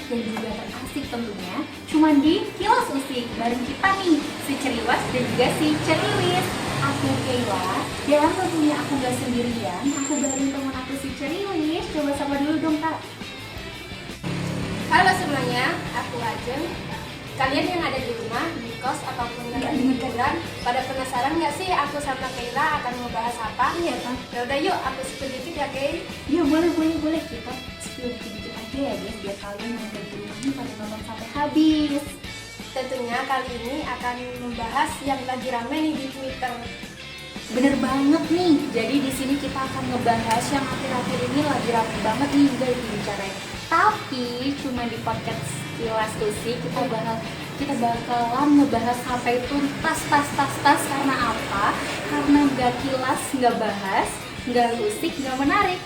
dan juga terasik tentunya cuma di Kilas Usik bareng kita nih, si Ceriwas dan juga si Ceriwis. Aku Kayla, dan tentunya aku gak sendirian, aku bareng teman aku si Ceriwis. Coba sapa dulu dong Kak. Halo semuanya, aku Ajeng. Kalian yang ada di rumah, di kos, ataupun yang di liburan, pada penasaran nggak sih aku sama Kayla akan membahas apa? Iya kan? Ya udah yuk, aku spill dikit ya Kay. Ya boleh kita spill dikit aja ya guys, biar kalian yang ada di rumah ini pada nonton sampai habis. Tentunya kali ini akan membahas yang lagi rame nih di Twitter. Bener banget nih. Jadi di sini kita akan ngebahas yang akhir-akhir ini lagi rame banget nih guys dibicarain. Tapi cuma di podcast Kilas Usik kita bakalan ngebahas sampai tuntas tas karena apa? Karena nggak kilas, nggak bahas, nggak usik, nggak menarik.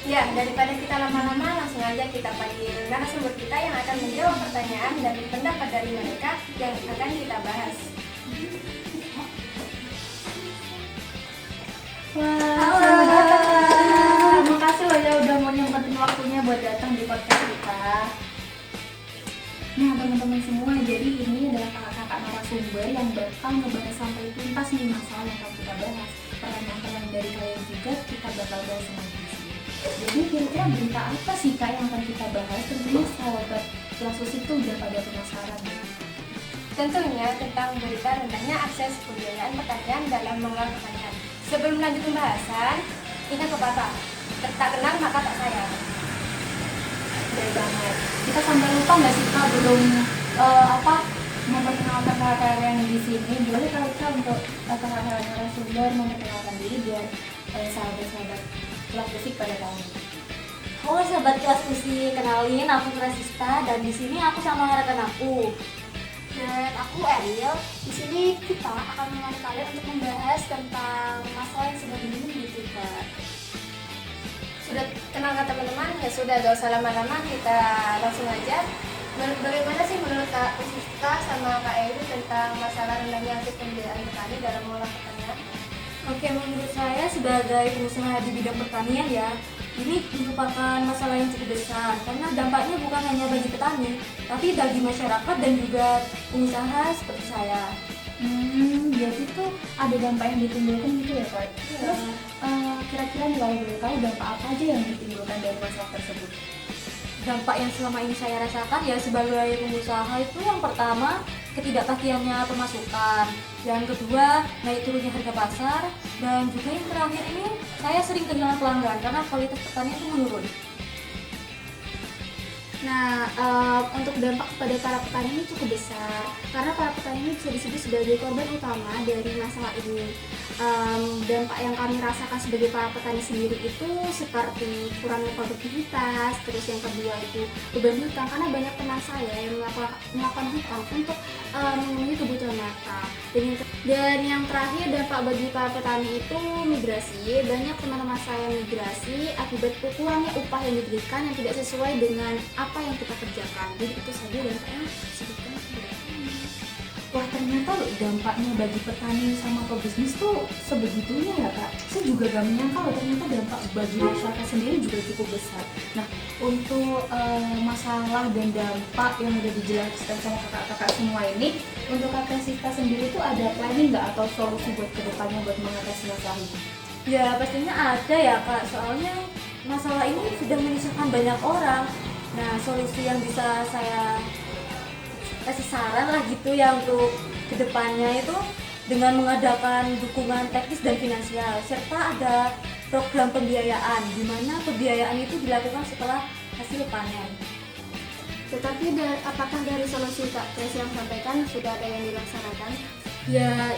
Ya, daripada kita lama-lama, langsung aja kita panggil narasumber kita yang akan menjawab pertanyaan dan pendapat dari mereka yang akan kita bahas. Wah, Halo. selamat datang. Terima kasih loh ya udah mau nyempetin waktunya buat datang di podcast kita. Nah teman-teman semua, jadi ini adalah kakak-kakak narasumber yang bakal ngebahas sampai tuntas nih masalah yang akan kita bahas. Pertanyaan-pertanyaan dari kalian juga kita bakal bahas sama di sini. Jadi kira-kira berita apa sih Kak yang akan kita bahas? Tentunya sahabat Kilas Usik tuh udah pada penasaran ya. Tentunya tentang berita rendahnya akses pembiayaan pertanian dalam mengelola pertanian. Sebelum lanjut pembahasan, ingat pepatah, tak kenal maka tak sayang. Bener banget. Kita sampai lupa nggak sih Kak belum memperkenalkan kakak yang di sini. Boleh kali Kak untuk kakak-kakak narasumber memperkenalkan diri biar sahabat-sahabat Kilas Usik pada tahu. Halo sahabat Kelas Usik, kenalin aku Rasista dan di sini aku sama rekan aku. Dan aku Ariel. Di sini kita akan menemani kalian untuk membahas tentang masalah yang sedang booming di Twitter. Sudah kenal kan teman-teman? Ya sudah, gak usah lama-lama, kita langsung aja. Bagaimana sih menurut Kak Usista sama Kak Ewi tentang masalah rendahnya akses pembiayaan petani dalam mengolah pertanian? Oke, menurut saya sebagai pengusaha di bidang pertanian ya, ini merupakan masalah yang cukup besar karena dampaknya bukan hanya bagi petani, tapi bagi masyarakat dan juga pengusaha seperti saya. Jadi tuh ada dampak yang ditimbulkan gitu ya Kak? Iya. Terus kira-kira nih kalau boleh tahu dampak apa aja yang ditimbulkan dari masalah tersebut? Dampak yang selama ini saya rasakan ya sebagai pengusaha itu yang pertama ketidakpastiannya pemasukan, yang kedua naik turunnya harga pasar, dan juga yang terakhir ini saya sering kehilangan pelanggan karena kualitas pertanian itu menurun. Nah, untuk dampak kepada para petani ini cukup besar karena para petani ini bisa disebut sebagai korban utama dari masalah ini. Dampak yang kami rasakan sebagai para petani sendiri itu seperti kurangnya produktivitas, terus yang kedua itu beban hutang karena banyak teman saya yang melakukan hutang untuk memenuhi kebutuhan mereka. Dan yang terakhir dampak bagi para petani itu migrasi. Banyak teman-teman saya migrasi akibat kurangnya upah yang diberikan yang tidak sesuai dengan apa yang kita kerjakan. Jadi itu saja dampaknya sebutkan seperti ini. Wah ternyata dampaknya bagi petani sama pebisnis tuh sebegitunya ya Kak. Saya juga gak menyangka loh ternyata dampak bagi masyarakat sendiri juga cukup besar. Nah untuk masalah dan dampak yang udah dijelaskan sama kakak-kakak semua ini, untuk kakak Sista sendiri tuh ada planning nggak atau solusi buat kedepannya buat mengatasi masalah ini? Ya pastinya ada ya Kak, soalnya masalah ini sudah menyusahkan banyak orang. Nah solusi yang bisa saya kasih saran lah gitu ya untuk kedepannya itu dengan mengadakan dukungan teknis dan finansial serta ada program pembiayaan di mana pembiayaan itu dilakukan setelah hasil panen. Tetapi apakah dari solusi Kak Kes yang sampaikan sudah ada yang dilaksanakan? Ya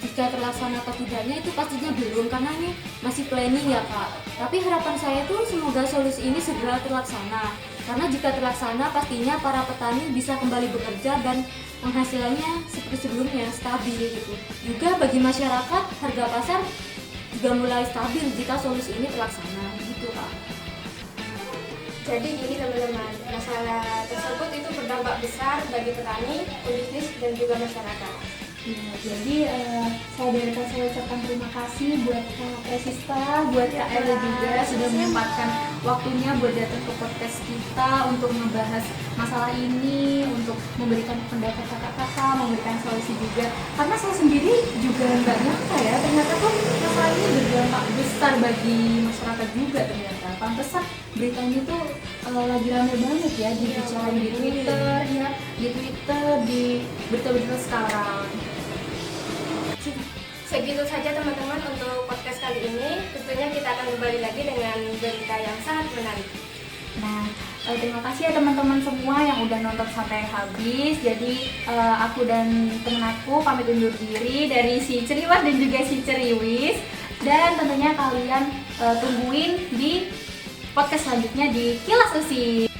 jika terlaksana atau tidaknya itu pastinya belum karena ini masih planning ya Kak. Tapi harapan saya tuh semoga solusi ini segera terlaksana. Karena jika terlaksana pastinya para petani bisa kembali bekerja dan penghasilannya seperti sebelumnya stabil gitu. Juga bagi masyarakat harga pasar juga mulai stabil jika solusi ini terlaksana gitu Kak. Jadi gini teman-teman, masalah tersebut itu berdampak besar bagi petani, pebisnis, dan juga masyarakat. Ya, jadi saya dari saya ucapkan terima kasih buat Kak Presista, buat Kak Erla juga sudah menyempatkan waktunya buat datang ke podcast kita untuk membahas masalah ini, untuk memberikan pendapat kakak-kakak, memberikan solusi juga. Karena saya sendiri juga nggak nyangka ya, ternyata tuh masalah ini berdampak besar bagi masyarakat juga ternyata. Pantesan berita ini tuh lagi rame banget ya dibicarain di Twitter, ya di Twitter, di berita-berita sekarang. Segitu saja teman-teman untuk podcast kali ini. Tentunya kita akan kembali lagi dengan berita yang sangat menarik. Nah, terima kasih ya teman-teman semua yang udah nonton sampai habis. Jadi aku dan temen aku pamit undur diri dari si Ceriwas dan juga si Ceriwis. Dan tentunya kalian tungguin di podcast selanjutnya di Kilas Usi.